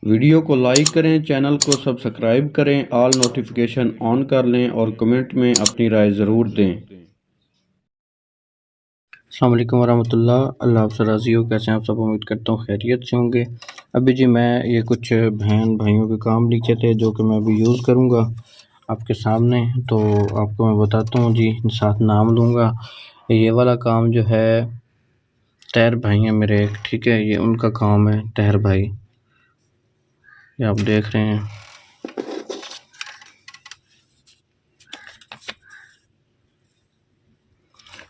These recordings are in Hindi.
वीडियो को लाइक करें, चैनल को सब्सक्राइब करें, ऑल नोटिफिकेशन ऑन कर लें और कमेंट में अपनी राय ज़रूर दें। अस्सलाम वालेकुम वरहमतुल्लाह। अल्लाह आप से राज़ी हो। कैसे हैं आप सब? उम्मीद करता हूँ खैरियत से होंगे। अभी जी मैं ये कुछ बहन भाइयों के काम लिखे थे जो कि मैं अभी यूज़ करूँगा आपके सामने, तो आपको मैं बताता हूँ जी, साथ नाम लूँगा। ये वाला काम जो है तैर भाई हैं मेरे एक, ठीक है, ये उनका काम है, तैर भाई, ये आप देख रहे हैं।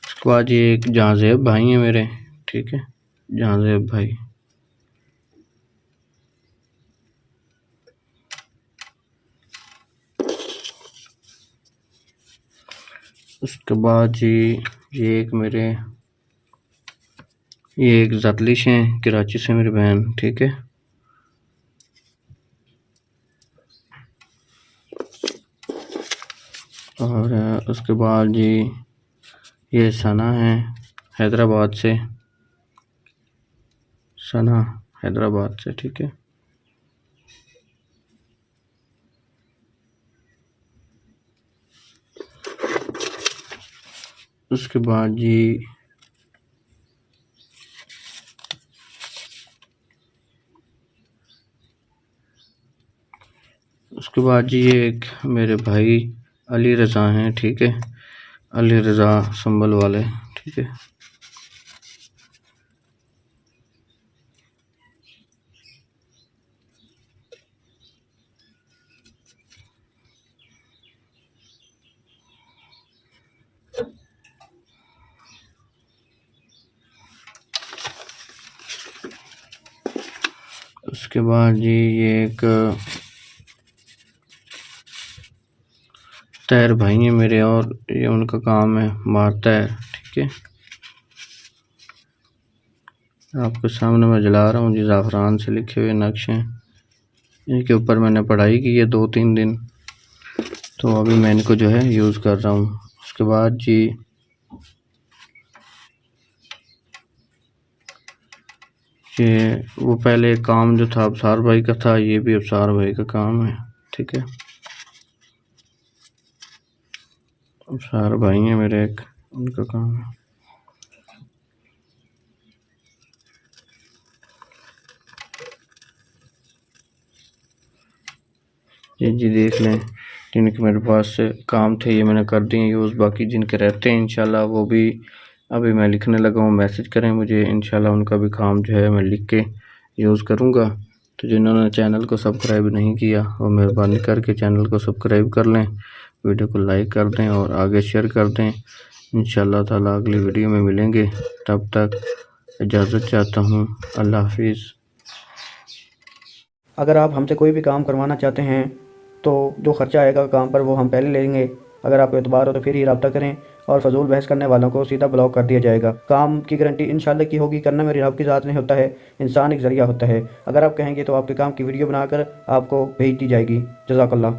उसके बाद ये एक जहाँज़ेब भाई हैं मेरे, ठीक है, जहाँज़ेब भाई। उसके बाद जी ये एक मेरे, ये एक जतलिश हैं, कराची से मेरी बहन, ठीक है। और उसके बाद जी ये सना है, हैदराबाद से, सना हैदराबाद से, ठीक है। उसके बाद जी ये एक मेरे भाई अली रज़ा हैं, ठीक है, अली रज़ा संभल वाले, ठीक है। उसके बाद जी ये एक तैर भाई हैं मेरे, और ये उनका काम है मारता है, ठीक है। आपके सामने मैं जला रहा हूँ जी, ज़ाफ़रान से लिखे हुए नक्शे, इनके ऊपर मैंने पढ़ाई की है 2-3 दिन, तो अभी मैं इनको जो है यूज़ कर रहा हूँ। उसके बाद जी ये वो पहले काम जो था अबसार भाई का था, ये भी अबसार भाई का काम है, ठीक है। अबसार भाई हैं मेरे एक, उनका काम है। जी देख लें, जिनके मेरे पास से काम थे ये मैंने कर दिए यूज़, बाकी जिनके रहते हैं इंशाल्लाह वो भी अभी मैं लिखने लगा हूँ, मैसेज करें मुझे, इंशाल्लाह उनका भी काम जो है मैं लिख के यूज़ करूँगा। तो जिन्होंने चैनल को सब्सक्राइब नहीं किया वो मेहरबानी करके चैनल को सब्सक्राइब कर लें, वीडियो को लाइक कर दें और आगे शेयर कर दें। इंशाल्लाह ताला अगली वीडियो में मिलेंगे, तब तक इजाज़त चाहता हूँ। अल्लाह हाफिज़। अगर आप हमसे कोई भी काम करवाना चाहते हैं तो जो ख़र्चा आएगा काम पर वो हम पहले लेंगे। अगर आपको एतबार हो तो फिर ही रब्ता करें, और फजूल बहस करने वालों को सीधा ब्लॉक कर दिया जाएगा। काम की गारंटी इंशाल्लाह की होगी, करना मेरी रब की ज़ात नहीं होता है, इंसान एक ज़रिया होता है। अगर आप कहेंगे तो आपके काम की वीडियो बनाकर आपको भेज दी जाएगी। जज़ाकल्लाह।